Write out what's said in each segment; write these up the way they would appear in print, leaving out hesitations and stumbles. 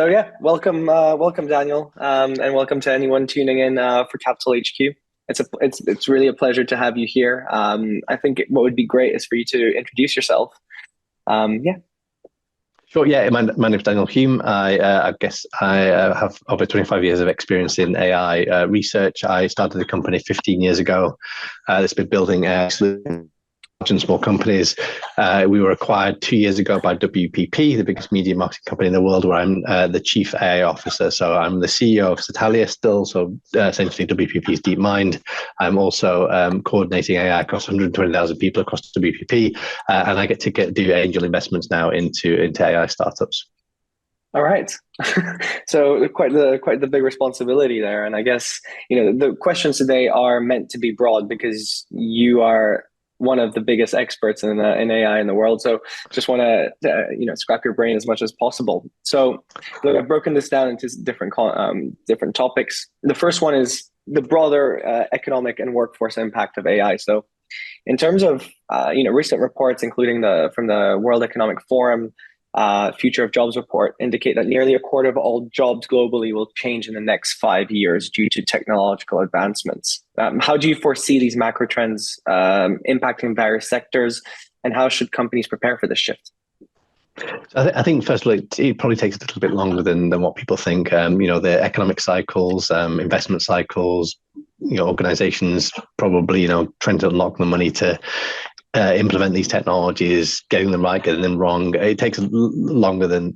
So yeah, welcome Daniel, and welcome to anyone tuning in for Capital HQ. It's really a pleasure to have you here. I think what would be great is for you to introduce yourself. Yeah. Sure. Yeah, my name is Daniel Hulme. I guess I have over 25 years of experience in AI research. I started the company 15 years ago. It's been building AI solutions and small companies. We were acquired 2 years ago by WPP, the biggest media marketing company in the world, where I'm the chief AI officer. So I'm the CEO of Satalia still, so essentially WPP's DeepMind. I'm also coordinating AI across 120,000 people across WPP, and I get to do angel investments now into AI startups. All right. So quite the big responsibility there. And I guess, the questions today are meant to be broad because you are one of the biggest experts in AI in the world. So just want to scrap your brain as much as possible. So look, I've broken this down into different topics. The first one is the broader economic and workforce impact of AI. So in terms of recent reports, including from the World Economic Forum, Future of Jobs report, indicate that nearly a quarter of all jobs globally will change in the next 5 years due to technological advancements. How do you foresee these macro trends impacting various sectors, and how should companies prepare for this shift? I think, first of all, it probably takes a little bit longer than what people think. The economic cycles, investment cycles, organizations probably, trying to unlock the money to implement these technologies, getting them right, getting them wrong. It takes longer than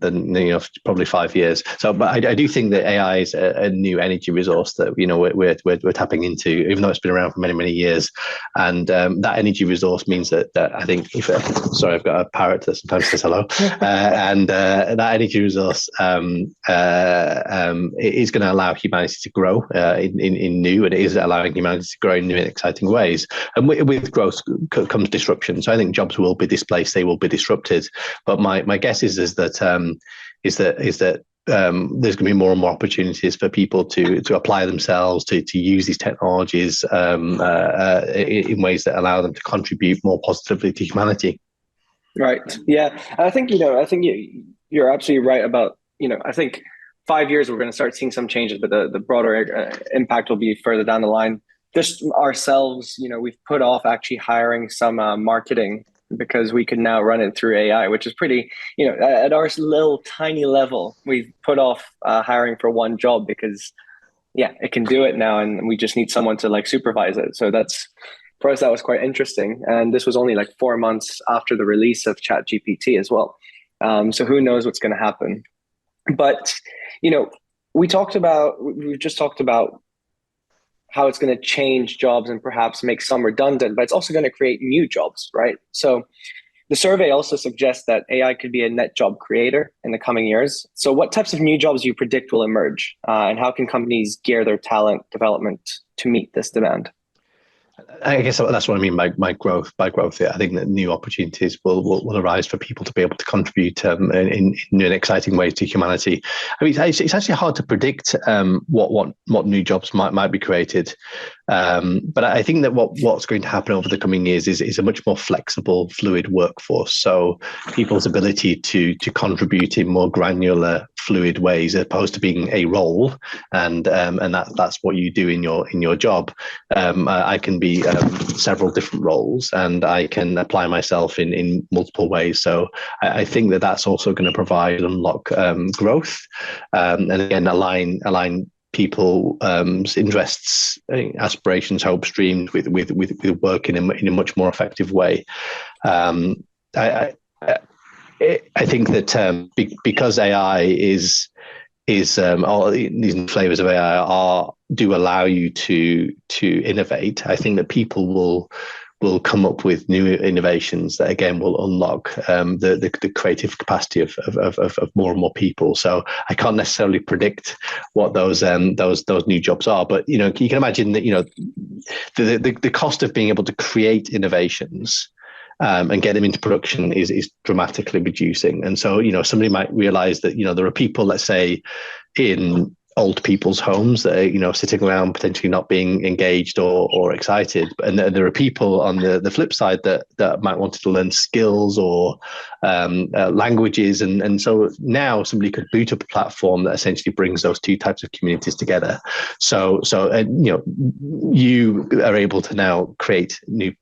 probably 5 years. So, but I do think that AI is a new energy resource that we're tapping into, even though it's been around for many years. And that energy resource means that I think sorry, I've got a parrot that sometimes says hello, and that energy resource is going to allow humanity to grow in new, and it is allowing humanity to grow in new and exciting ways. And with growth comes disruption. So I think jobs will be displaced, they will be disrupted. But my guess is that there's going to be more and more opportunities for people to apply themselves, to use these technologies in ways that allow them to contribute more positively to humanity. Right. Yeah. I think you're absolutely right about, I think 5 years we're going to start seeing some changes, but the broader impact will be further down the line. Just ourselves, we've put off actually hiring some marketing because we can now run it through AI, which is pretty, at our little tiny level, we've put off hiring for one job because, yeah, it can do it now, and we just need someone to supervise it. So for us, that was quite interesting. And this was only 4 months after the release of ChatGPT as well. So who knows what's going to happen? But, we've just talked about how it's going to change jobs and perhaps make some redundant, but it's also going to create new jobs, right? So the survey also suggests that AI could be a net job creator in the coming years. So what types of new jobs do you predict will emerge, and how can companies gear their talent development to meet this demand? I guess that's what I mean by growth. By growth, I think that new opportunities will arise for people to be able to contribute in new and exciting ways to humanity. I mean, it's actually hard to predict what new jobs might be created. But I think that what's going to happen over the coming years is a much more flexible, fluid workforce. So people's ability to contribute in more granular, fluid ways, as opposed to being a role, and that's what you do in your job. I can be several different roles, and I can apply myself in multiple ways. So I think that that's also going to provide unlock growth, and again align people interests, aspirations, hope streams with work in a much more effective way. I think that because AI is all these flavors of AI do allow you to innovate. I think that people will come up with new innovations that again will unlock the creative capacity of more and more people. So I can't necessarily predict what those new jobs are, but you can imagine that the cost of being able to create innovations and get them into production is dramatically reducing. And so somebody might realize that there are people, let's say, in old people's homes that are, sitting around potentially not being engaged or excited. And there are people on the flip side that might want to learn skills or languages. And so now somebody could boot up a platform that essentially brings those two types of communities together. So you are able to now create new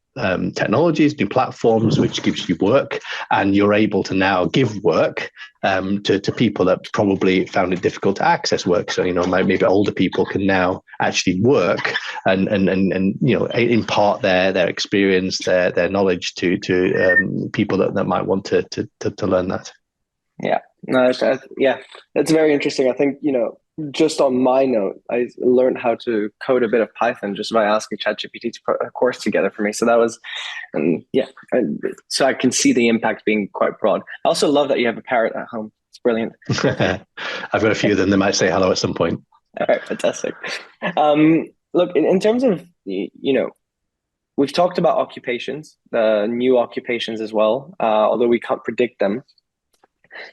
technologies, new platforms, which gives you work, and you're able to now give work to people that probably found it difficult to access work. So maybe older people can now actually work and impart their experience, their knowledge to people that might want to learn that. Yeah, no, that's very interesting. I think, just on my note, I learned how to code a bit of Python just by asking ChatGPT to put a course together for me. So that was, and so I can see the impact being quite broad. I also love that you have a parrot at home. It's brilliant. I've got a few of them. They might say hello at some point. All right, fantastic. Look, in terms of, we've talked about occupations, the new occupations as well, although we can't predict them.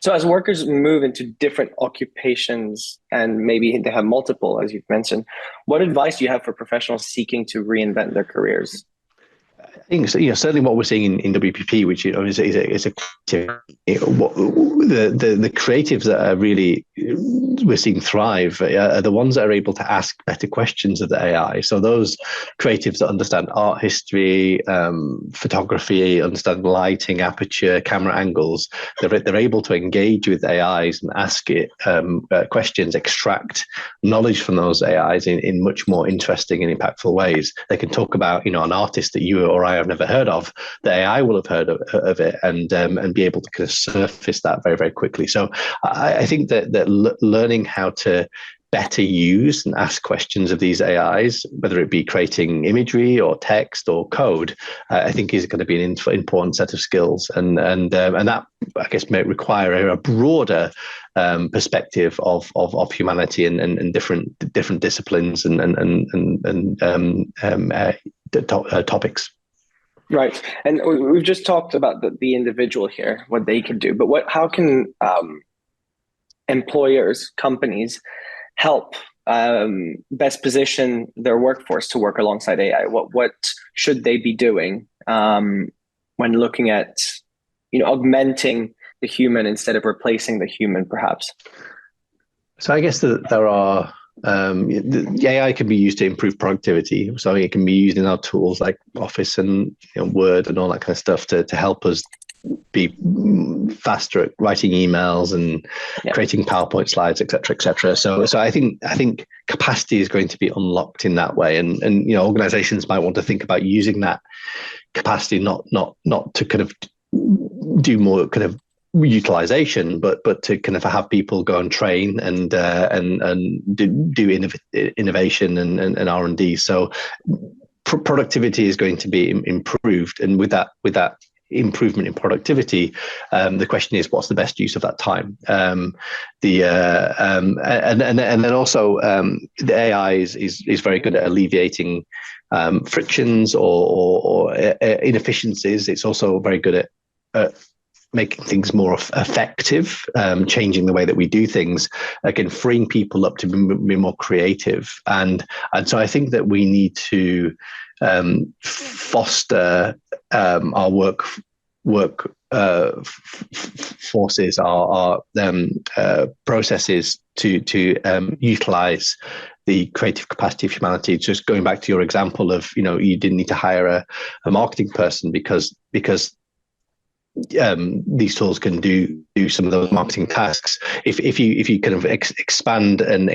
So as workers move into different occupations and maybe they have multiple, as you've mentioned, what advice do you have for professionals seeking to reinvent their careers? I think certainly what we're seeing in WPP, which is a the creatives that are really we're seeing thrive are the ones that are able to ask better questions of the AI. So those creatives that understand art history, photography, understand lighting, aperture, camera angles, they're able to engage with AIs and ask it questions, extract knowledge from those AIs in much more interesting and impactful ways. They can talk about an artist that you or I have never heard of. The AI will have heard of it and be able to kind of surface that very, very quickly. So I think that learning how to better use and ask questions of these AIs, whether it be creating imagery or text or code, I think is going to be an important set of skills, and that I guess may require a broader perspective of humanity and different disciplines and topics. Right, and we've just talked about the individual here, what they can do, but how can employers, companies help best position their workforce to work alongside AI? What should they be doing when looking at augmenting the human instead of replacing the human, perhaps? So I guess that there are the AI can be used to improve productivity. So it can be used in our tools like Office and Word and all that kind of stuff to help us be faster at writing emails and creating PowerPoint slides, et cetera, et cetera. So I think capacity is going to be unlocked in that way, and organizations might want to think about using that capacity not to kind of do more kind of utilization, but to kind of have people go and train and do innovation and R&D. So productivity is going to be improved, and with that improvement in productivity, the question is, what's the best use of that time? And then also the AI is very good at alleviating frictions or inefficiencies. It's also very good at making things more effective, changing the way that we do things, again, freeing people up to be more creative. And so I think that we need to foster our work forces, our processes to utilize the creative capacity of humanity. Just going back to your example of, you didn't need to hire a marketing person because these tools can do some of those marketing tasks. If you kind of expand and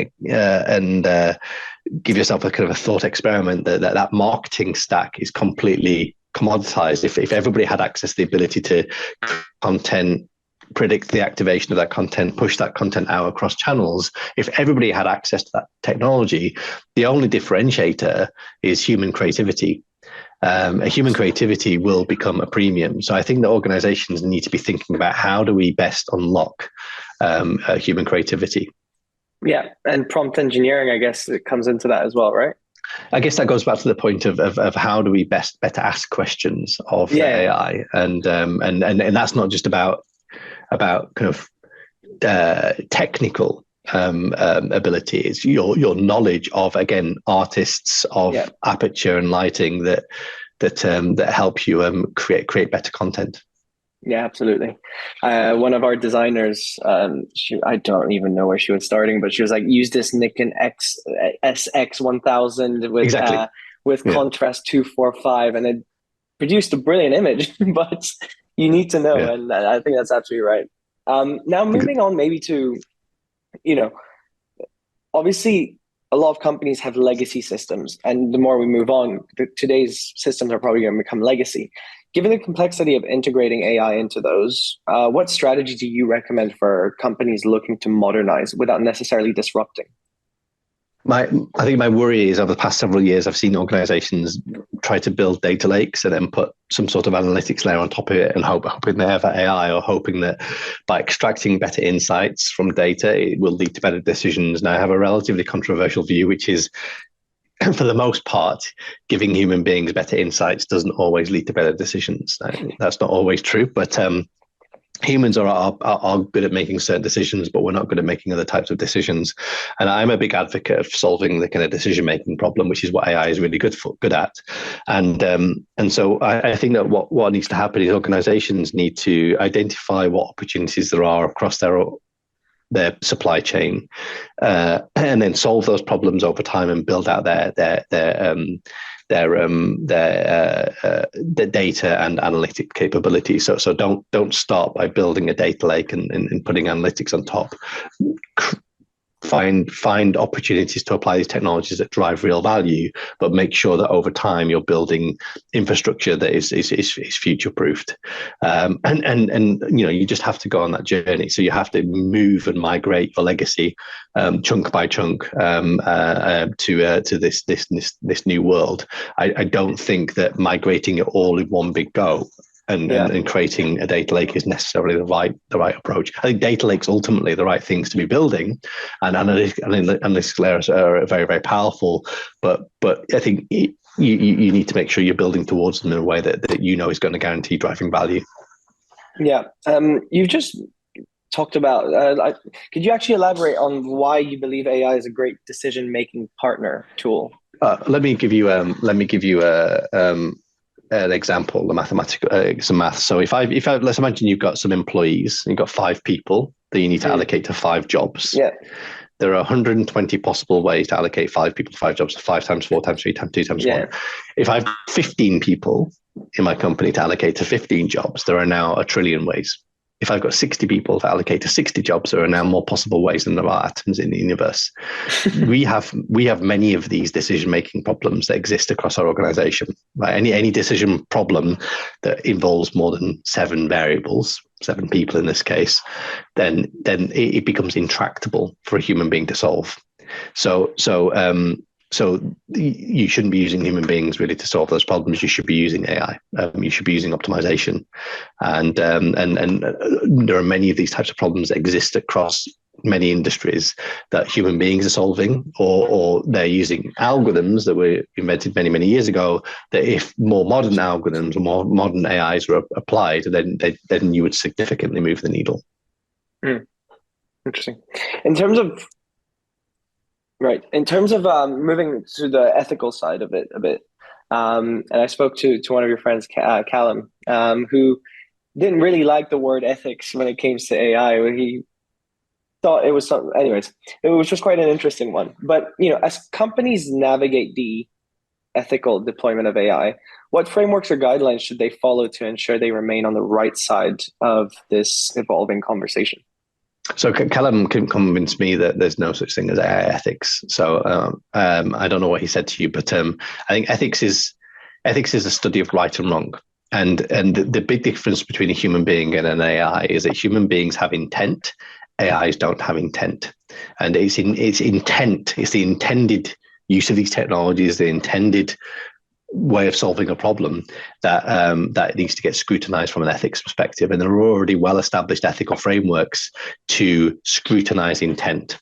give yourself a kind of a thought experiment that marketing stack is completely commoditized. If everybody had access to the ability to content, predict the activation of that content, push that content out across channels, if everybody had access to that technology, the only differentiator is human creativity. A human creativity will become a premium. So I think that organizations need to be thinking about how do we best unlock human creativity. Yeah, and prompt engineering, I guess, it comes into that as well, right? I guess that goes back to the point of how do we better ask questions of the AI, and that's not just about kind of technical ability. It's your knowledge of, again, artists, of aperture and lighting that help you create better content. Yeah, absolutely. One of our designers, I don't even know where she was starting, but she was like, use this Nikon SX1000 with contrast 245, and it produced a brilliant image. But you need to know, and I think that's absolutely right. Now moving on, maybe to, obviously a lot of companies have legacy systems, and the more we move on, today's systems are probably going to become legacy. Given the complexity of integrating AI into those, what strategy do you recommend for companies looking to modernize without necessarily disrupting? I think my worry is over the past several years, I've seen organizations try to build data lakes and then put some sort of analytics layer on top of it and hoping they have AI, or hoping that by extracting better insights from data, it will lead to better decisions. Now, I have a relatively controversial view, which is, for the most part, giving human beings better insights doesn't always lead to better decisions. That's not always true, but humans are good at making certain decisions, but we're not good at making other types of decisions. And I'm a big advocate of solving the kind of decision-making problem, which is what AI is really good at. And so I think that what needs to happen is organizations need to identify what opportunities there are across their supply chain, and then solve those problems over time and build out their data and analytic capabilities. So don't start by building a data lake and putting analytics on top. Find opportunities to apply these technologies that drive real value, but make sure that over time you're building infrastructure that is future proofed. And you just have to go on that journey. So you have to move and migrate your legacy chunk by chunk to this new world. I don't think that migrating it all in one big go and creating a data lake is necessarily the right approach. I think data lakes ultimately the right things to be building, and analytics layers are very, very powerful. But I think you need to make sure you're building towards them in a way that is going to guarantee driving value. Yeah, you've just talked about. Could you actually elaborate on why you believe AI is a great decision-making partner tool? Let me give you an example, some math. So if let's imagine you've got some employees, you've got 5 people that you need to allocate to 5 jobs. Yeah. There are 120 possible ways to allocate 5 people to 5 jobs, 5 times 4 times 3 times 2 times 1. If I've 15 people in my company to allocate to 15 jobs, there are now 1 trillion ways. If I've got 60 people to allocate to 60 jobs, there are now more possible ways than there are atoms in the universe. we have many of these decision-making problems that exist across our organization. Right? Any decision problem that involves more than 7 variables, 7 people in this case, then it becomes intractable for a human being to solve. So you shouldn't be using human beings really to solve those problems. You should be using AI. You should be using optimization, and there are many of these types of problems that exist across many industries that human beings are solving, or they're using algorithms that were invented many, many years ago. That if more modern algorithms or more modern AIs were applied, then you would significantly move the needle. Interesting. In terms of moving to the ethical side of it a bit, and I spoke to one of your friends, Callum, who didn't really like the word ethics when it came to AI. He thought it was something. Anyways, it was just quite an interesting one. But as companies navigate the ethical deployment of AI, what frameworks or guidelines should they follow to ensure they remain on the right side of this evolving conversation? So Callum couldn't convince me that there's no such thing as AI ethics. So I don't know what he said to you, but I think ethics is the study of right and wrong. And the big difference between a human being and an AI is that human beings have intent, AIs don't have intent. And it's intent, it's the intended use of these technologies, the intended way of solving a problem that needs to get scrutinized from an ethics perspective. And there are already well-established ethical frameworks to scrutinize intent.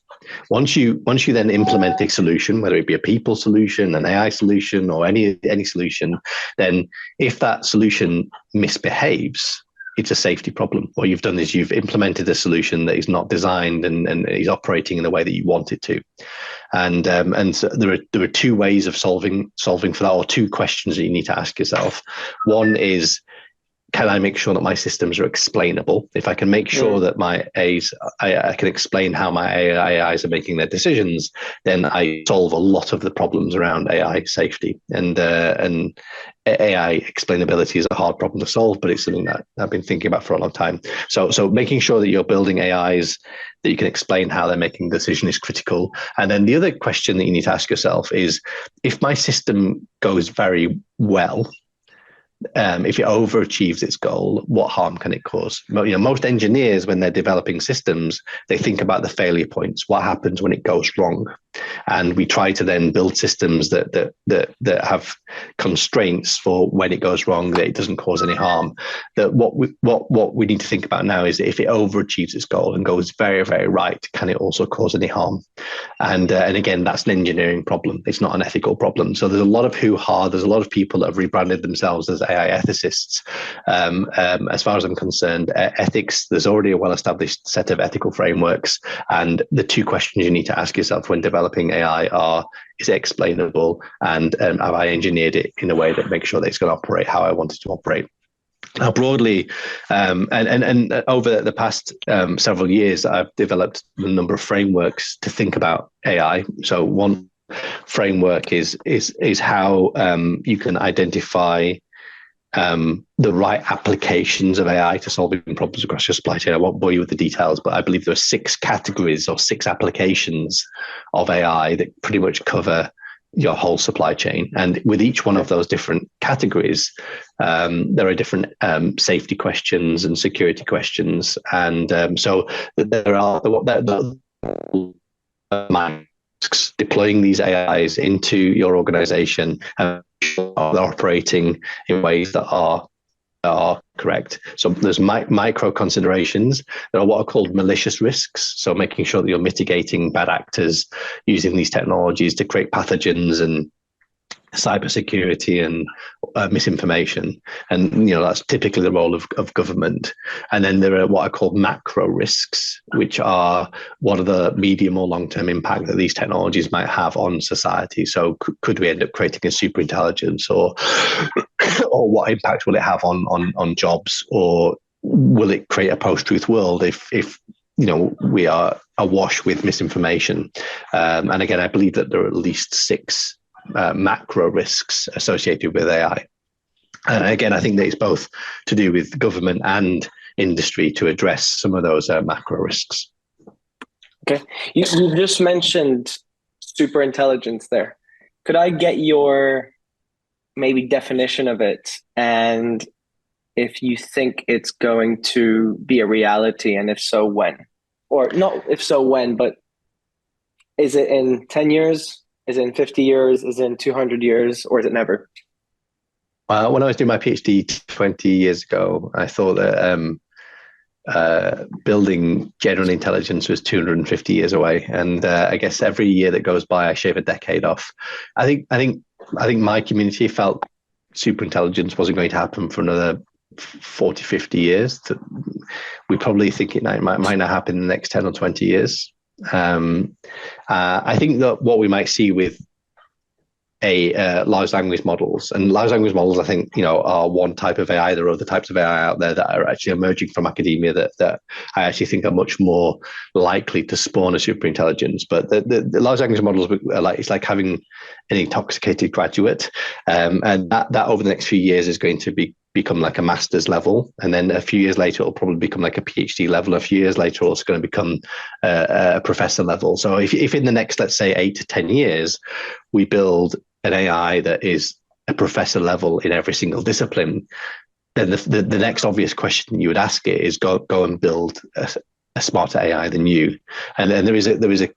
Once you then implement a solution, whether it be a people solution, an AI solution, or any solution, then if that solution misbehaves, it's a safety problem. What you've done is you've implemented a solution that is not designed and is operating in the way that you want it to. And so there are two ways of solving for that, or two questions that you need to ask yourself. One is, can I make sure that my systems are explainable? If I can make sure that my I can explain how my AIs are making their decisions, then I solve a lot of the problems around AI safety. And AI explainability is a hard problem to solve, but it's something that I've been thinking about for a long time. So making sure that you're building AIs that you can explain how they're making the decision is critical. And then the other question that you need to ask yourself is, if my system goes very well, if it overachieves its goal, what harm can it cause? Most engineers, when they're developing systems, they think about the failure points. What happens when it goes wrong? And we try to then build systems that have constraints for when it goes wrong, that it doesn't cause any harm. That what we need to think about now is, if it overachieves its goal and goes very, very right, can it also cause any harm? And again, that's an engineering problem. It's not an ethical problem. So there's a lot of hoo-ha. There's a lot of people that have rebranded themselves as AI ethicists. As far as I'm concerned, ethics, there's already a well-established set of ethical frameworks. And the two questions you need to ask yourself when developing AI are, is it explainable? And have I engineered it in a way that makes sure that it's going to operate how I want it to operate? Now, broadly, and over the past several years, I've developed a number of frameworks to think about AI. So one framework is how you can identify the right applications of AI to solving problems across your supply chain. I won't bore you with the details, but I believe there are 6 categories or 6 applications of AI that pretty much cover your whole supply chain. And with each one of those different categories, there are different safety questions and security questions. And so there are deploying these AIs into your organization and operating in ways that are correct. So there's micro considerations. There are what are called malicious risks. So making sure that you're mitigating bad actors using these technologies to create pathogens and cybersecurity and misinformation. And that's typically the role of government. And then there are what are called macro risks, which are what are the medium or long-term impact that these technologies might have on society. So could we end up creating a super intelligence, or what impact will it have on jobs, or will it create a post-truth world if we are awash with misinformation? And again, I believe that there are at least 6 macro risks associated with AI. And again, I think that it's both to do with government and industry to address some of those macro risks. Okay. You just mentioned super intelligence there. Could I get your maybe definition of it, and if you think it's going to be a reality, and if so, when? Or not if so, when, but is it in 10 years? Is it in 50 years? Is it in 200 years? Or is it never? When I was doing my PhD 20 years ago, I thought that building general intelligence was 250 years away. And I guess every year that goes by, I shave a decade off. I think my community felt super intelligence wasn't going to happen for another 40, 50 years. We probably think it might not happen in the next 10 or 20 years. I think that what we might see with large language models, and large language models, I think, are one type of AI. There are other types of AI out there that are actually emerging from academia that I actually think are much more likely to spawn a super intelligence. But the large language models are it's like having an intoxicated graduate, and that over the next few years is going to become like a master's level, and then a few years later it'll probably become like a PhD level. A few years later it's going to become a professor level. So if in the next, let's say, 8 to 10 years we build an AI that is a professor level in every single discipline, then the next obvious question you would ask it is go and build a smarter AI than you. And there is a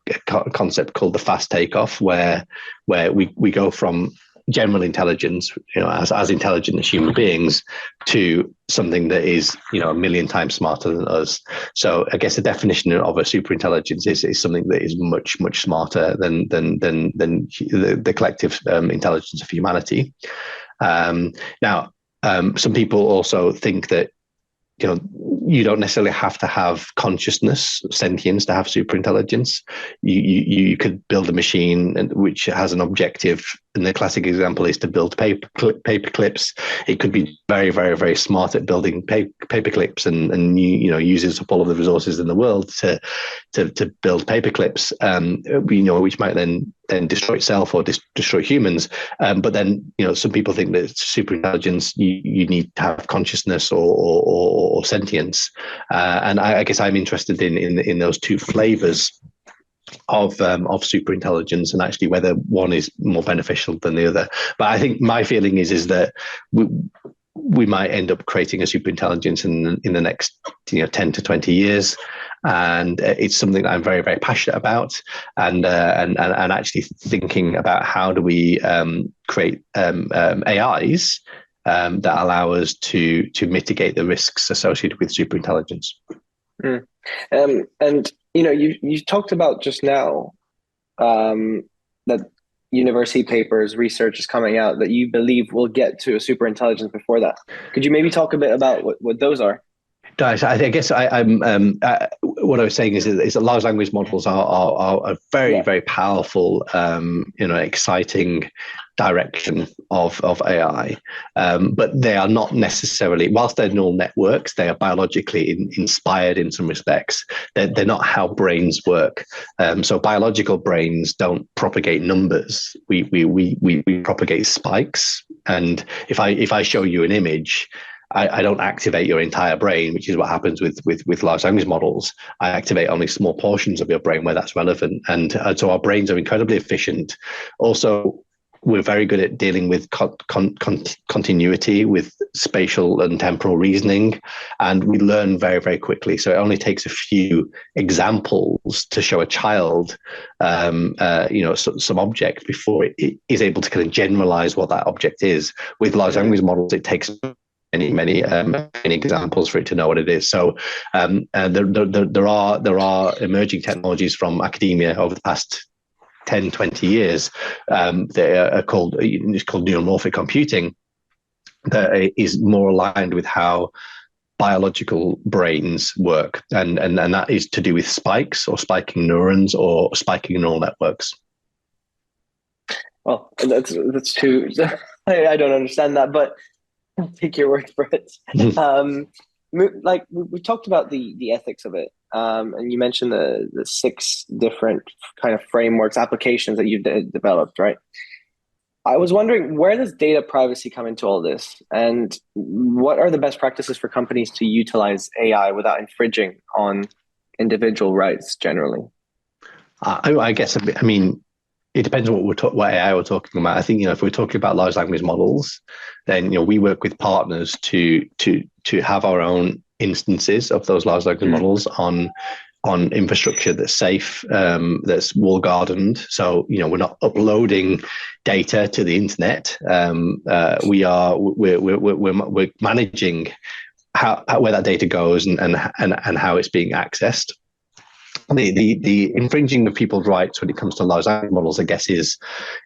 concept called the fast takeoff, where we go from general intelligence, as intelligent as human beings, to something that is, a million times smarter than us. So I guess the definition of a super intelligence is something that is much, much smarter than the collective intelligence of humanity. Now, some people also think that you don't necessarily have to have consciousness, sentience to have super intelligence. You could build a machine which has an objective, and the classic example is to build paper clips. It could be very, very, very smart at building paper clips, and uses up all of the resources in the world to build paper clips. Which might then destroy itself or destroy humans. But then, some people think that super intelligence, you need to have consciousness or sentience. And I guess I'm interested in those two flavors of super intelligence, and actually whether one is more beneficial than the other. But I think my feeling is that we might end up creating a super intelligence in the next 10 to 20 years. And it's something that I'm very, very passionate about, and actually thinking about how do we create AIs that allow us to mitigate the risks associated with super intelligence. And you talked about just now that university papers, research is coming out that you believe will get to a super intelligence before that. Could you maybe talk a bit about what those are? I guess I'm what I was saying is that large language models are a very, very powerful, exciting direction of AI, but they are not necessarily, whilst they're neural networks, they are biologically inspired in some respects. They're not how brains work. So biological brains don't propagate numbers. We propagate spikes. And if I show you an image, I don't activate your entire brain, which is what happens with large language models. I activate only small portions of your brain where that's relevant. And so our brains are incredibly efficient. Also, we're very good at dealing with continuity, with spatial and temporal reasoning, and we learn very, very quickly. So it only takes a few examples to show a child, some object before it is able to kind of generalize what that object is. With large language models, it takes many examples for it to know what it is. So there are emerging technologies from academia over the past 10, 20 years. They are called neuromorphic computing, that is more aligned with how biological brains work, and that is to do with spikes or spiking neurons or spiking neural networks. Well, that's too. I don't understand that, but I'll take your word for it. Like we talked about the ethics of it, and you mentioned the 6 different kind of frameworks, applications that you've developed, right? I was wondering, where does data privacy come into all this, and what are the best practices for companies to utilize AI without infringing on individual rights generally? I guess, I mean, it depends on what AI we're talking about. I think, if we're talking about large language models, then we work with partners to have our own instances of those large language models on infrastructure that's safe, that's wall gardened. So we're not uploading data to the internet. We're managing where that data goes and how it's being accessed. The infringing of people's rights when it comes to large language models, I guess, is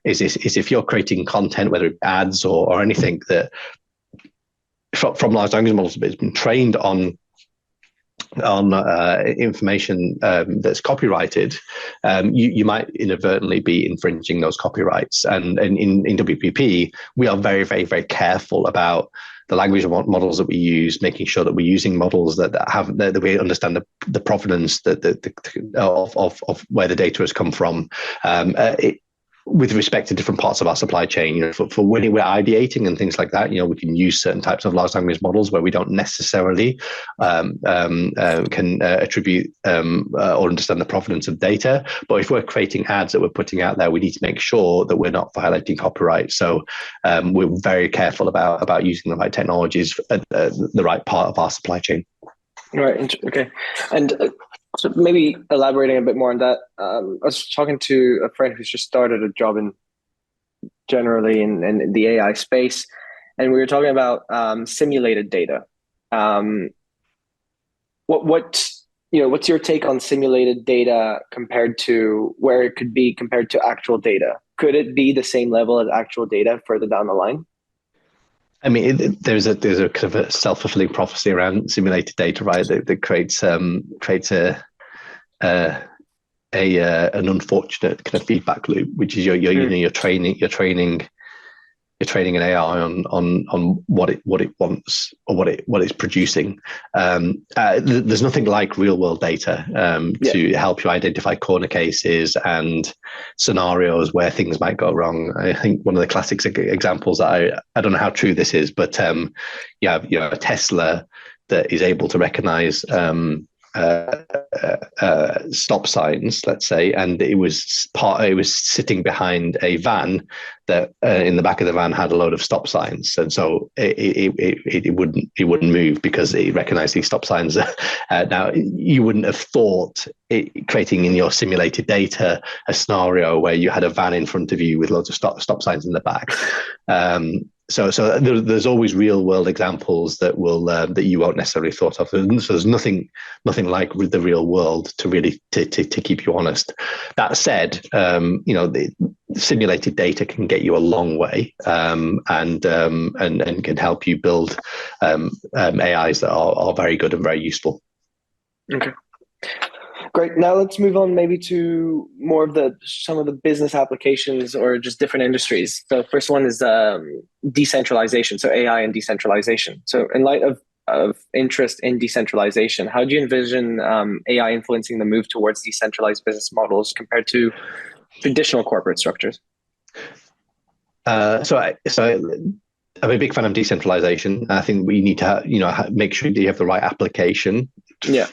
if you're creating content, whether it's ads or anything that from large language models, but it's been trained on information that's copyrighted, you might inadvertently be infringing those copyrights. And in WPP, we are very, very, very careful about the language models that we use, making sure that we're using models that we understand the provenance of where the data has come from. With respect to different parts of our supply chain, for when we're ideating and things like that, we can use certain types of large language models where we don't necessarily can attribute or understand the provenance of data. But if we're creating ads that we're putting out there, we need to make sure that we're not violating copyright. So we're very careful about using the right technologies at the right part of our supply chain. Right. Okay. And so maybe elaborating a bit more on that. I was talking to a friend who's just started a job generally in the AI space, and we were talking about simulated data. What's your take on simulated data compared to where it could be compared to actual data? Could it be the same level as actual data further down the line? I mean, there's a kind of a self-fulfilling prophecy around simulated data, right? That creates a an unfortunate kind of feedback loop, which is you're training an AI on what it wants or what it's producing. There's nothing like real world data to help you identify corner cases and scenarios where things might go wrong. I think one of the classic examples that I don't know how true this is, but you have a Tesla that is able to recognize stop signs, let's say, and it was sitting behind a van that in the back of the van had a load of stop signs, and so it wouldn't move because it recognized these stop signs. Now you wouldn't have thought creating in your simulated data a scenario where you had a van in front of you with loads of stop signs in the back. So there's always real world examples that will that you won't necessarily thought of. So there's nothing like the real world to really to keep you honest. That said, the simulated data can get you a long way, and can help you build AIs that are very good and very useful. Okay. Great. Now let's move on maybe to more of some of the business applications or just different industries. So first one is decentralization. So AI and decentralization. So in light of interest in decentralization, how do you envision AI influencing the move towards decentralized business models compared to traditional corporate structures? I'm a big fan of decentralization. I think we need to, make sure that you have the right application. Yeah.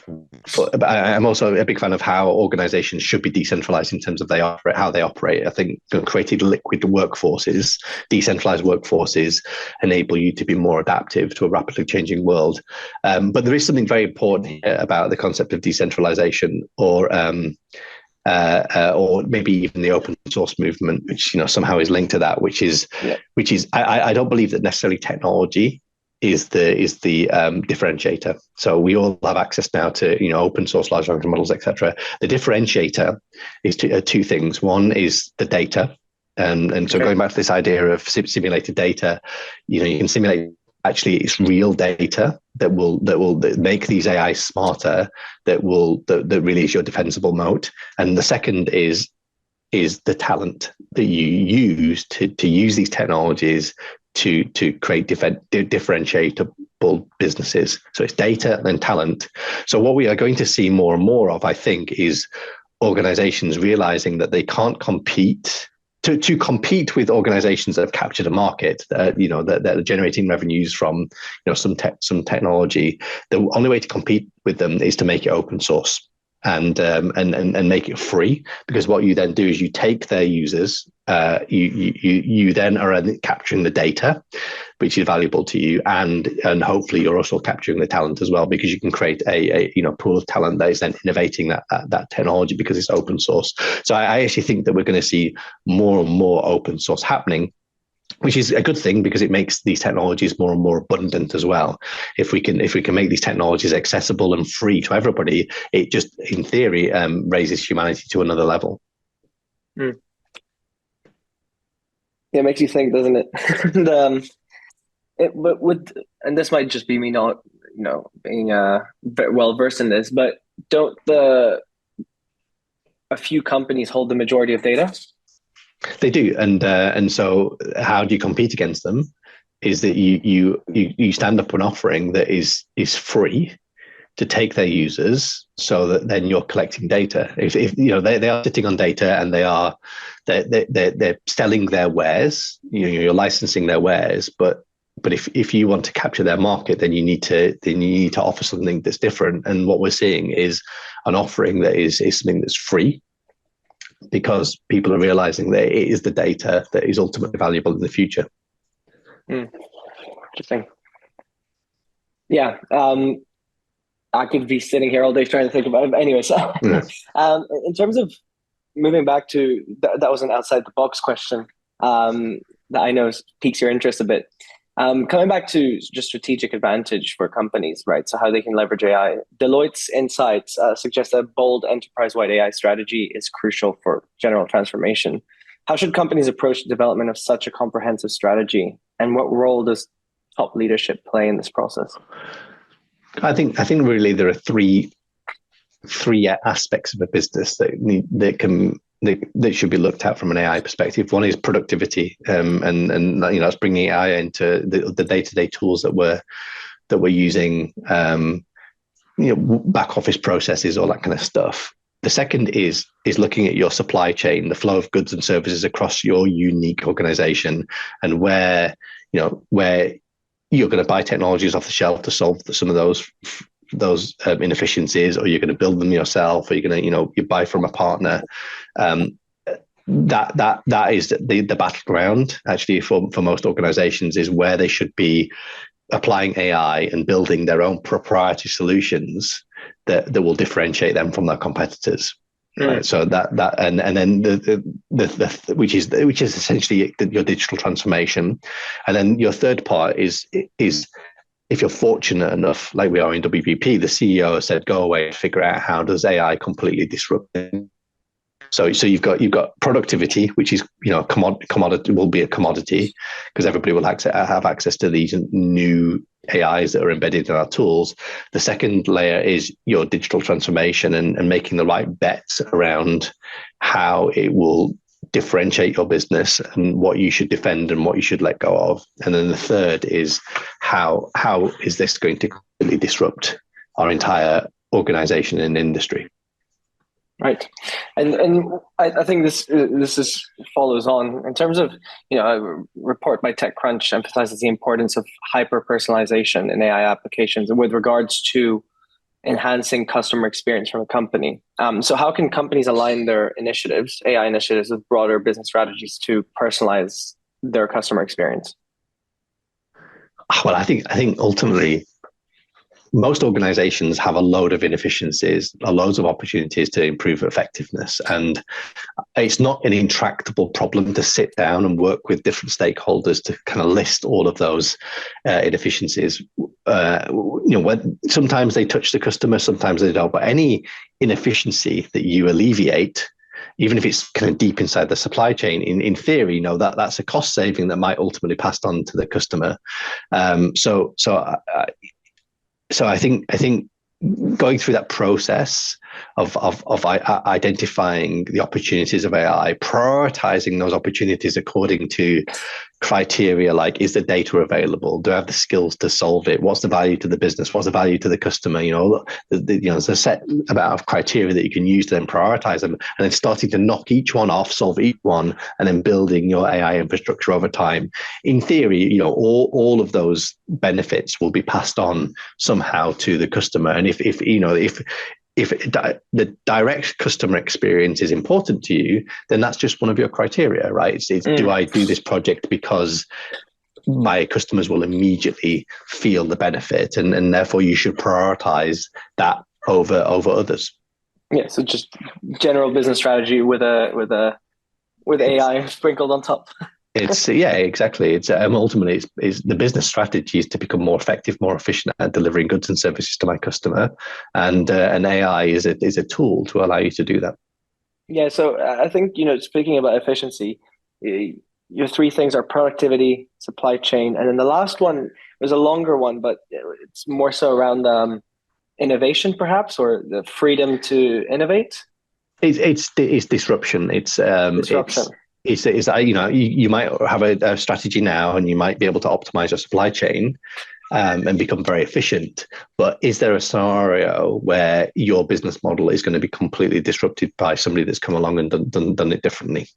But I'm also a big fan of how organizations should be decentralized in terms of how they operate. I think creating liquid workforces, decentralized workforces, enable you to be more adaptive to a rapidly changing world. But there is something very important here about the concept of decentralization, or maybe even the open source movement, which somehow is linked to that. Which is I don't believe that necessarily technology is the differentiator. So we all have access now to open source large language models, etc. The differentiator is two things. One is the data, and so going back to this idea of simulated data, you can simulate. Actually, it's real data that will make these AI smarter. That really is your defensible moat. And the second is the talent that you use to use these technologies to create differentiable businesses. So it's data and talent. So what we are going to see more and more of, I think, is organizations realizing that they can't compete. To compete with organizations that have captured a market, that are generating revenues from some technology, the only way to compete with them is to make it open source and make it free. Because what you then do is you take their users, you then are capturing the data, which is valuable to you, and hopefully you're also capturing the talent as well, because you can create a pool of talent that is then innovating that technology because it's open source. So I actually think that we're going to see more and more open source happening, which is a good thing because it makes these technologies more and more abundant as well. If we can make these technologies accessible and free to everybody, it just, in theory, raises humanity to another level. Yeah, it makes you think, doesn't it? And this might just be me not, being very well versed in this, but don't a few companies hold the majority of data? They do, and so how do you compete against them? Is that you stand up an offering that is free to take their users, so that then you're collecting data. If they are sitting on data and they're selling their wares, you're licensing their wares, but if you want to capture their market, then you need to offer something that's different. And what we're seeing is an offering that is something that's free, because people are realizing that it is the data that is ultimately valuable in the future. Interesting. Yeah. I could be sitting here all day trying to think about it. But anyways, in terms of moving back to, that was an outside the box question that I know piques your interest a bit. Coming back to just strategic advantage for companies, right? So how they can leverage AI. Deloitte's insights suggest that a bold enterprise-wide AI strategy is crucial for general transformation. How should companies approach the development of such a comprehensive strategy? And what role does top leadership play in this process? I think really there are three aspects of a business that should be looked at from an AI perspective. One is productivity, and it's bringing AI into the day-to-day tools that we're using, back office processes, all that kind of stuff. The second is looking at your supply chain, the flow of goods and services across your unique organization, and where you're going to buy technologies off the shelf to solve some of those inefficiencies, or you're going to build them yourself, or you're going to you buy from a partner. That is the battleground actually for most organizations, is where they should be applying AI and building their own proprietary solutions that will differentiate them from their competitors. Right. So that and then the which is essentially your digital transformation. And then your third part is if you're fortunate enough, like we are in WPP, the CEO said, go away and figure out how does AI completely disrupt it. So you've got productivity, which is commodity, will be a commodity because everybody will have access to these new AIs that are embedded in our tools. The second layer is your digital transformation and making the right bets around how it will differentiate your business and what you should defend and what you should let go of. And then the third is how is this going to completely disrupt our entire organization and industry. Right, and I think this follows on in terms of a report by TechCrunch emphasizes the importance of hyper personalization in AI applications with regards to enhancing customer experience from a company. So how can companies align their initiatives, AI initiatives, with broader business strategies to personalize their customer experience? Well, I think ultimately, most organizations have a load of inefficiencies, loads of opportunities to improve effectiveness. And it's not an intractable problem to sit down and work with different stakeholders to kind of list all of those inefficiencies. When sometimes they touch the customer, sometimes they don't. But any inefficiency that you alleviate, even if it's kind of deep inside the supply chain, in theory, that's a cost saving that might ultimately pass on to the customer. So I think going through that process of identifying the opportunities of AI, prioritizing those opportunities according to criteria like, is the data available? Do I have the skills to solve it? What's the value to the business? What's the value to the customer? There's a set amount of criteria that you can use to then prioritize them, and then starting to knock each one off, solve each one, and then building your AI infrastructure over time. In theory, all of those benefits will be passed on somehow to the customer. And if the direct customer experience is important to you, then that's just one of your criteria, right? Do I do this project because my customers will immediately feel the benefit, and therefore you should prioritize that over others. Yeah, so just general business strategy with AI sprinkled on top. Exactly. It's ultimately it's the business strategy is to become more effective, more efficient at delivering goods and services to my customer, and AI is a tool to allow you to do that. Yeah. So I think speaking about efficiency, your three things are productivity, supply chain, and then the last one was a longer one, but it's more so around innovation, perhaps, or the freedom to innovate. It's disruption. It's disruption. You might have a strategy now, and you might be able to optimize your supply chain and become very efficient. But is there a scenario where your business model is going to be completely disrupted by somebody that's come along and done it differently?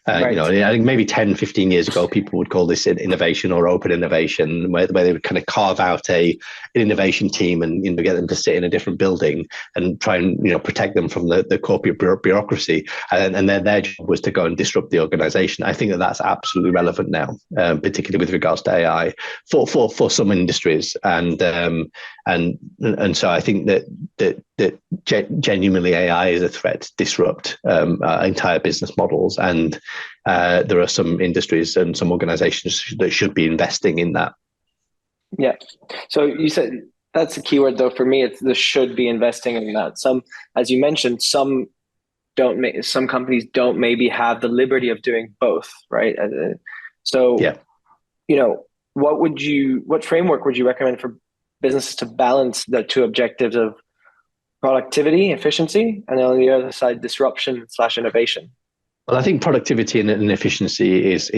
Right. I think maybe 10, 15 years ago, people would call this innovation or open innovation, where they would kind of carve out an innovation team and get them to sit in a different building and try and protect them from the corporate bureaucracy. And their job was to go and disrupt the organization. I think that's absolutely relevant now, particularly with regards to AI for some industries. And so I think that genuinely AI is a threat to disrupt entire business models. And there are some industries and some organizations that should be investing in that. Yeah. So you said that's the keyword, though. For me, it's the should be investing in that. Some, as you mentioned, some companies don't maybe have the liberty of doing both, right? So, what framework would you recommend for businesses to balance the two objectives of productivity, efficiency, and then on the other side, disruption slash innovation? Well, I think productivity and efficiency is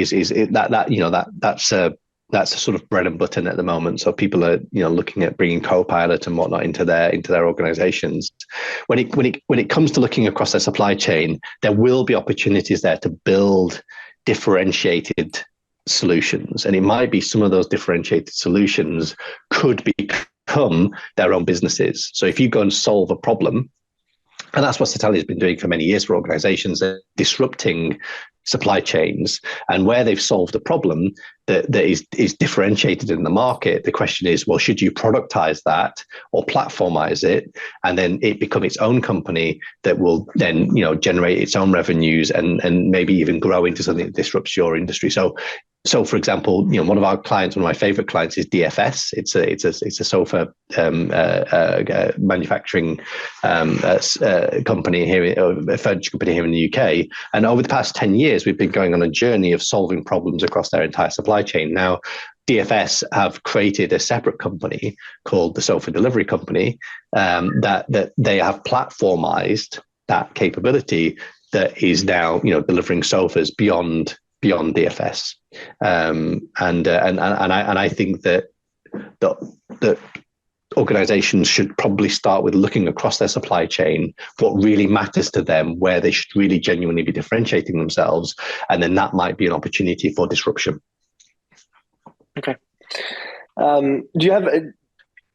that's a sort of bread and butter at the moment. So people are looking at bringing Copilot and whatnot into their organizations. When it comes to looking across their supply chain, there will be opportunities there to build differentiated solutions, and it might be some of those differentiated solutions could become their own businesses. So if you go and solve a problem, and that's what Satali has been doing for many years for organizations, disrupting supply chains, and where they've solved a problem that is differentiated in the market. The question is, well, should you productize that or platformize it, and then it become its own company that will then generate its own revenues and maybe even grow into something that disrupts your industry. So, for example, one of our clients, one of my favorite clients, is DFS. It's a sofa manufacturing company here, a furniture company here in the UK. And over the past 10 years, we've been going on a journey of solving problems across their entire supply chain. Now, DFS have created a separate company called the Sofa Delivery Company that they have platformized that capability that is now delivering sofas beyond DFS, and I think that organizations should probably start with looking across their supply chain, what really matters to them, where they should really genuinely be differentiating themselves, and then that might be an opportunity for disruption. Okay.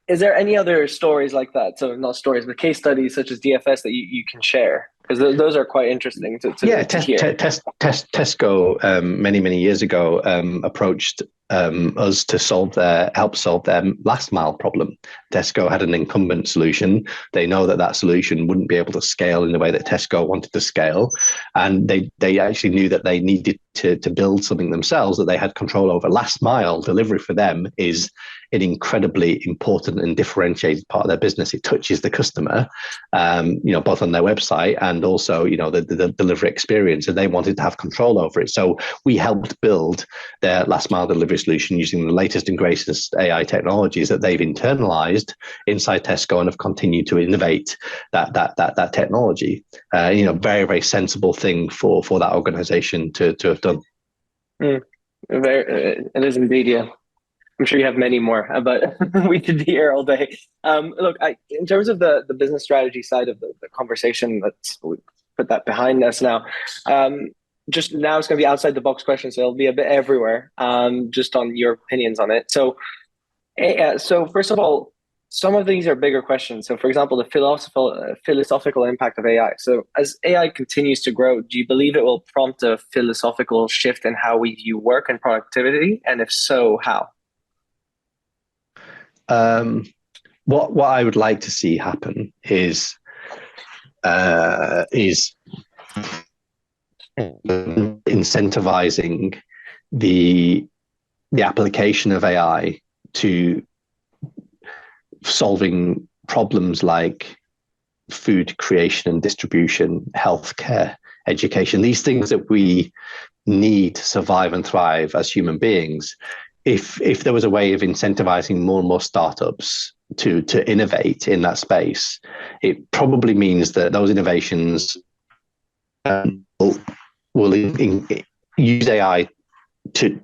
Is there any other stories like that? So not stories, but case studies such as DFS that you can share? Because those are quite interesting to hear. Tesco many years ago approached us to help solve their last mile problem. Tesco had an incumbent solution. They know that solution wouldn't be able to scale in the way that Tesco wanted to scale, and they actually knew that they needed to build something themselves that they had control over. Last mile delivery for them is an incredibly important and differentiated part of their business. It touches the customer, both on their website and also, the delivery experience, and they wanted to have control over it. So we helped build their last mile delivery solution using the latest and greatest AI technologies that they've internalized inside Tesco and have continued to innovate that technology. Very, very sensible thing for that organization to have done. It is indeed, yeah. I'm sure you have many more, but we could be here all day. Look, in terms of the business strategy side of the conversation, let's put that behind us now. Just now it's going to be outside the box questions, so it'll be a bit everywhere, just on your opinions on it. So first of all, some of these are bigger questions. So for example, the philosophical impact of AI. So as AI continues to grow, do you believe it will prompt a philosophical shift in how we view work and productivity? And if so, how? What I would like to see happen is incentivizing the application of AI to solving problems like food creation and distribution, healthcare, education, these things that we need to survive and thrive as human beings. If there was a way of incentivizing more and more startups to innovate in that space, it probably means that those innovations will use AI to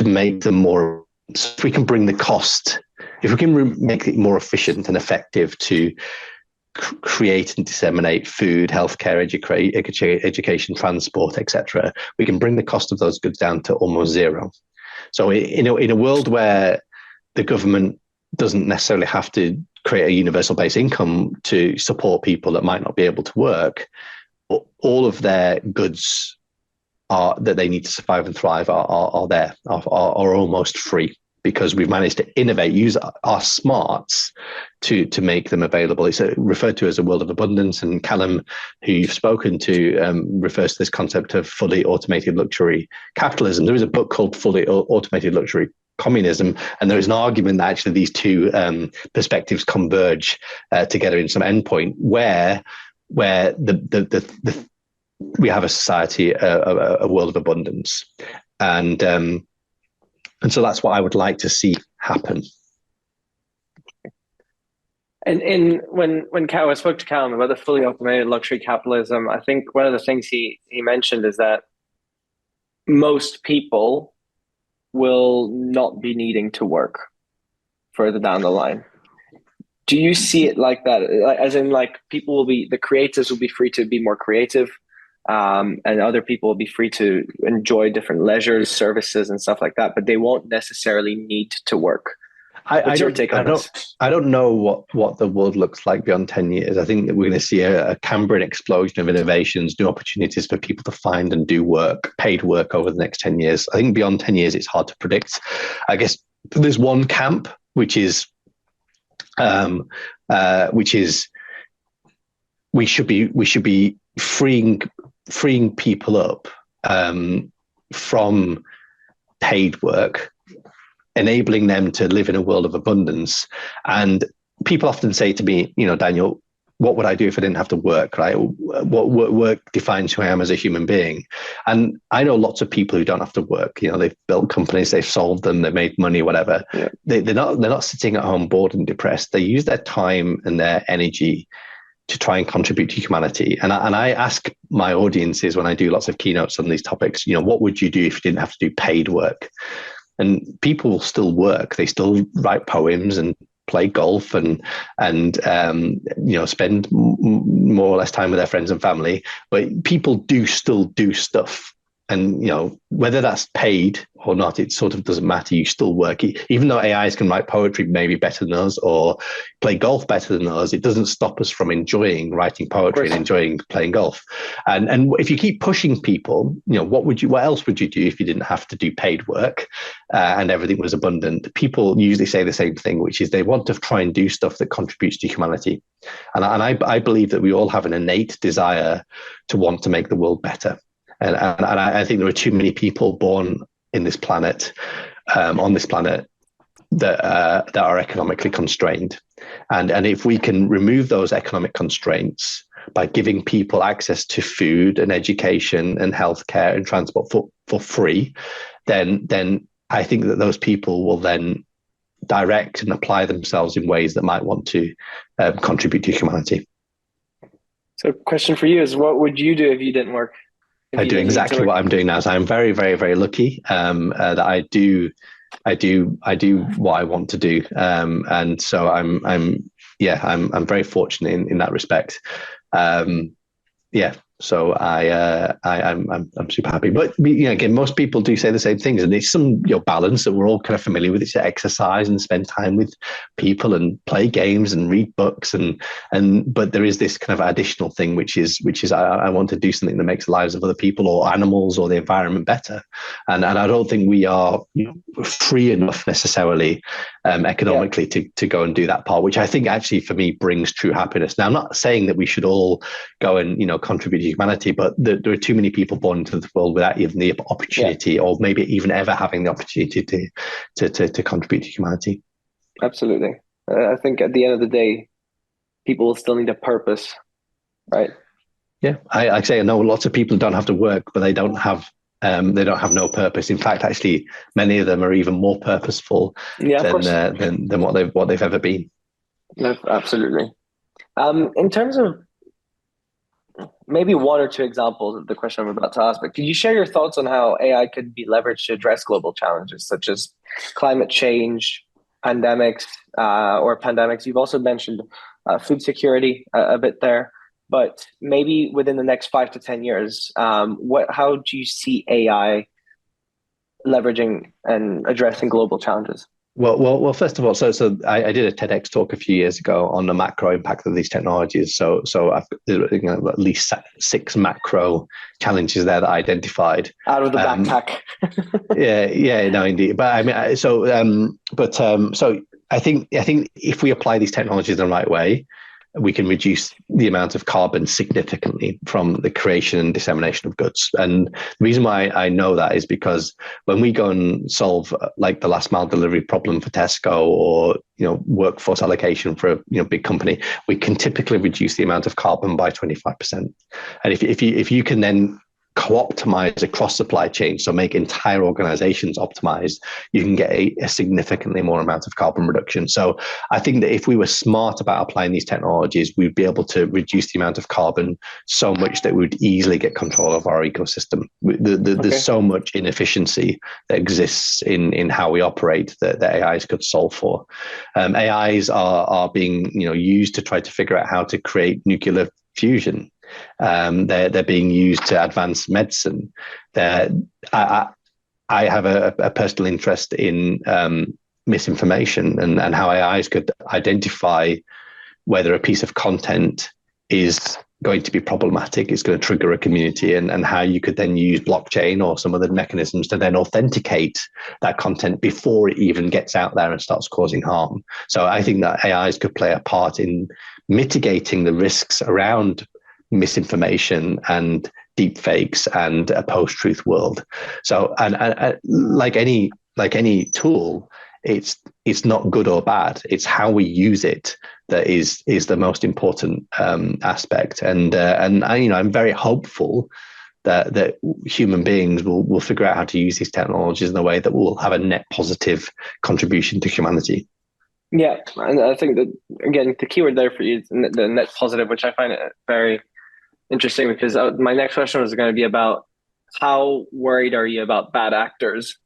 make them more. So if we can bring the cost, if we can make it more efficient and effective to create and disseminate food, healthcare, education, transport, etc., we can bring the cost of those goods down to almost zero. So in a world where the government doesn't necessarily have to create a universal basic income to support people that might not be able to work, all of their goods that they need to survive and thrive are almost free, because we've managed to innovate, use our smarts to make them available. It's referred to as a world of abundance, and Callum, who you've spoken to, refers to this concept of fully automated luxury capitalism. There is a book called Fully Automated Luxury Communism, and there is an argument that actually these two perspectives converge together in some endpoint where we have a society, a world of abundance, and And so that's what I would like to see happen. And when Cal, I spoke to Callum about the fully automated luxury capitalism, I think one of the things he mentioned is that most people will not be needing to work further down the line. Do you see it like that? As in, like, people will be, the creators will be free to be more creative, and other people will be free to enjoy different leisures, services, and stuff like that, but they won't necessarily need to work. What's your take on this? I don't know what the world looks like beyond 10 years. I think that we're going to see a Cambrian explosion of innovations, new opportunities for people to find and do work, paid work over the next 10 years. I think beyond 10 years, it's hard to predict. I guess there's one camp, which is we should be freeing people up from paid work, enabling them to live in a world of abundance. And people often say to me, Daniel, what would I do if I didn't have to work, right? What work defines who I am as a human being? And I know lots of people who don't have to work. They've built companies, they've sold them, they've made money, whatever. Yeah. They're not sitting at home bored and depressed. They use their time and their energy to try and contribute to humanity. And I ask my audiences when I do lots of keynotes on these topics, what would you do if you didn't have to do paid work? And people will still work. They still write poems and play golf and spend more or less time with their friends and family. But people do still do stuff. And, whether that's paid or not, it sort of doesn't matter. You still work. Even though AIs can write poetry maybe better than us or play golf better than us, it doesn't stop us from enjoying writing poetry and enjoying playing golf. And if you keep pushing people, what else would you do if you didn't have to do paid work and everything was abundant? People usually say the same thing, which is they want to try and do stuff that contributes to humanity. And I believe that we all have an innate desire to want to make the world better. And I think there are too many people born in this planet, on this planet, that are economically constrained. And if we can remove those economic constraints by giving people access to food and education and healthcare and transport for free, then I think that those people will then direct and apply themselves in ways that might want to contribute to humanity. So, question for you is: what would you do if you didn't work? I do exactly what I'm doing now. So I'm very, very, very lucky that I do what I want to do, and so I'm very fortunate in that respect. So I'm super happy. But again, most people do say the same things, and it's some balance that we're all kind of familiar with. It's to exercise and spend time with people and play games and read books, but there is this kind of additional thing, which is I want to do something that makes the lives of other people or animals or the environment better. And I don't think we are free enough necessarily economically to go and do that part, which I think actually for me brings true happiness. Now, I'm not saying that we should all go and contribute to humanity, but there are too many people born into the world without even the opportunity or maybe even ever having the opportunity to contribute to humanity. Absolutely. I think at the end of the day, people will still need a purpose, right? Yeah, I say I know lots of people don't have to work, but they don't have no purpose. In fact, actually, many of them are even more purposeful than what they've ever been. No, absolutely. In terms of maybe one or two examples of the question I'm about to ask, but could you share your thoughts on how AI could be leveraged to address global challenges such as climate change, pandemics? You've also mentioned food security a bit there, but maybe within the next 5 to 10 years, how do you see AI leveraging and addressing global challenges? Well. First of all, so I did a TEDx talk a few years ago on the macro impact of these technologies. So I've got at least 6 macro challenges there that I identified out of the backpack. No, indeed. But I mean, so I think if we apply these technologies in the right way, we can reduce the amount of carbon significantly from the creation and dissemination of goods. And the reason why I know that is because when we go and solve like the last mile delivery problem for Tesco or workforce allocation for a big company, we can typically reduce the amount of carbon by 25%. And if you can then co-optimize across supply chains, so make entire organizations optimized, you can get a significantly more amount of carbon reduction. So I think that if we were smart about applying these technologies, we'd be able to reduce the amount of carbon so much that we would easily get control of our ecosystem. There's so much inefficiency that exists in how we operate that AIs could solve for. AIs are being used to try to figure out how to create nuclear fusion. They're being used to advance medicine. I have a personal interest in misinformation and how AIs could identify whether a piece of content is going to be problematic, it's going to trigger a community, and how you could then use blockchain or some other mechanisms to then authenticate that content before it even gets out there and starts causing harm. So I think that AIs could play a part in mitigating the risks around misinformation and deep fakes and a post-truth world. So, and like any tool, it's not good or bad. It's how we use it that is the most important aspect. And I'm very hopeful that human beings will figure out how to use these technologies in a way that will have a net positive contribution to humanity. Yeah, and I think that, again, the keyword there for you is the net positive, which I find very interesting, because my next question was going to be about how worried are you about bad actors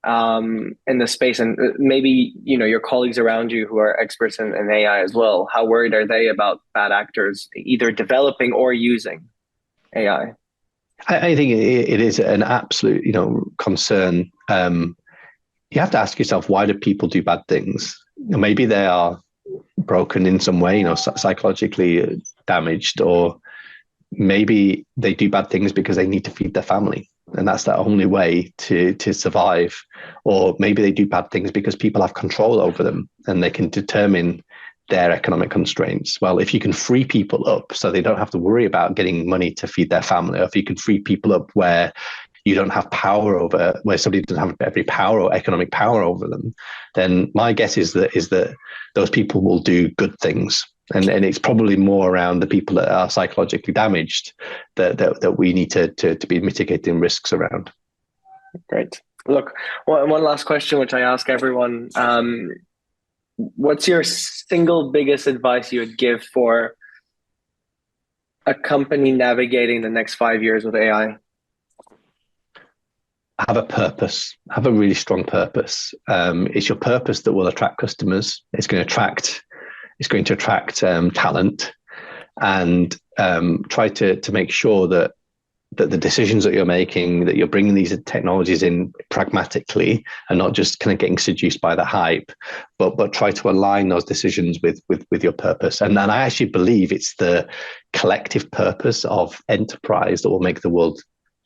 in the space, and maybe your colleagues around you who are experts in AI as well. How worried are they about bad actors either developing or using AI? I think it is an absolute concern. You have to ask yourself, why do people do bad things? Maybe they are broken in some way, psychologically damaged, or maybe they do bad things because they need to feed their family, and that's the only way to survive. Or maybe they do bad things because people have control over them and they can determine their economic constraints. Well, if you can free people up so they don't have to worry about getting money to feed their family, or if you can free people up where you don't have power over, where somebody doesn't have every power or economic power over them, then my guess is that those people will do good things. And it's probably more around the people that are psychologically damaged that we need to be mitigating risks around. Great. Look, one last question, which I ask everyone. What's your single biggest advice you would give for a company navigating the next 5 years with AI? Have a purpose. Have a really strong purpose. It's your purpose that will attract customers. It's going to attract talent, and try to make sure that the decisions that you're making, that you're bringing these technologies in pragmatically and not just kind of getting seduced by the hype, but try to align those decisions with your purpose. And I actually believe it's the collective purpose of enterprise that will make the world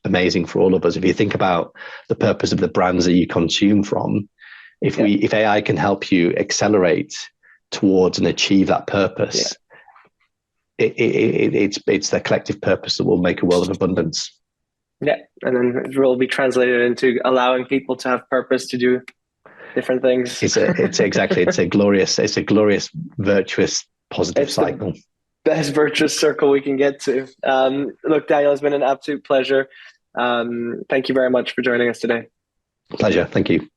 amazing for all of us. If you think about the purpose of the brands that you consume from, if AI can help you accelerate towards and achieve that purpose, it's the collective purpose that will make a world of abundance. Yeah, and then it will be translated into allowing people to have purpose to do different things. It's a glorious, virtuous, positive cycle. Best virtuous circle we can get to. Look, Daniel, it's been an absolute pleasure. Thank you very much for joining us today. Pleasure. Thank you.